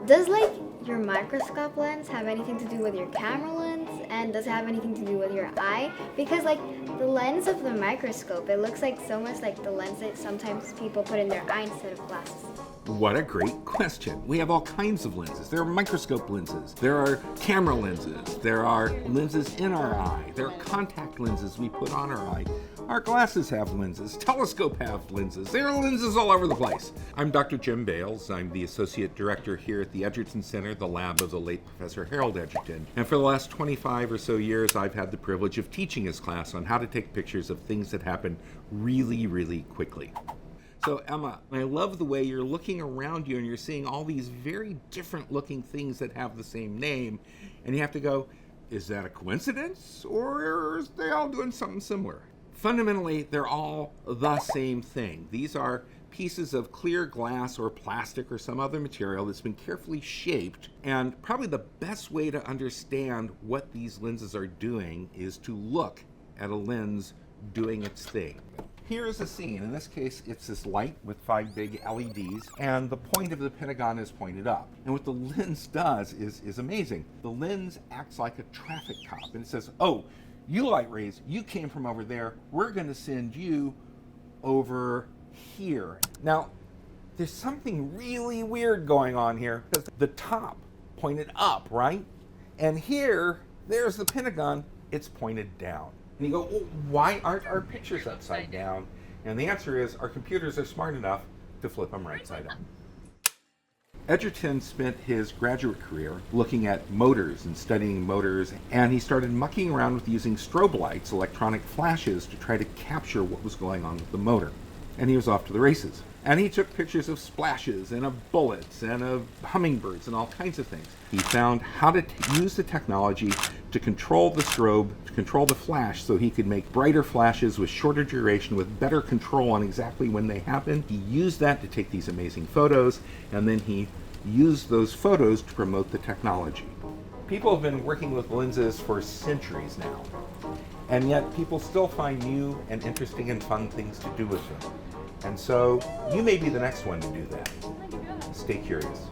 Does like your microscope lens have anything to do with your camera lens? And does it have anything to do with your eye? Because like the lens of the microscope, it looks like so much like the lens that sometimes people put in their eye instead of glasses. What a great question. We have all kinds of lenses. There are microscope lenses. There are camera lenses. There are lenses in our eye. There are contact lenses we put on our eye. Our glasses have lenses. Telescope have lenses. There are lenses all over the place. I'm Dr. Jim Bales. I'm the Associate Director here at the Edgerton Center, the lab of the late Professor Harold Edgerton. And for the last 25 or so years, I've had the privilege of teaching his class on how to take pictures of things that happen really, really quickly. So Emma, I love the way you're looking around you and you're seeing all these very different looking things that have the same name. And you have to go, is that a coincidence or are they all doing something similar? Fundamentally, they're all the same thing. These are pieces of clear glass or plastic or some other material that's been carefully shaped. And probably the best way to understand what these lenses are doing is to look at a lens doing its thing. Here's a scene. In this case, it's this light with 5 big LEDs, and the point of the pentagon is pointed up. And what the lens does is amazing. The lens acts like a traffic cop, and it says, oh, you light rays, you came from over there. We're going to send you over here. Now, there's something really weird going on here, because the top pointed up, right? And here, there's the pentagon, it's pointed down. And you go, well, why aren't our pictures upside down? And the answer is our computers are smart enough to flip them right side up. Edgerton spent his graduate career looking at motors and studying motors, and he started mucking around with using strobe lights, electronic flashes, to try to capture what was going on with the motor. And he was off to the races. And he took pictures of splashes and of bullets and of hummingbirds and all kinds of things. He found how to use the technology to control the strobe, to control the flash, so he could make brighter flashes with shorter duration, with better control on exactly when they happen. He used that to take these amazing photos, and then he used those photos to promote the technology. People have been working with lenses for centuries now, and yet people still find new and interesting and fun things to do with them. And so you may be the next one to do that. Stay curious.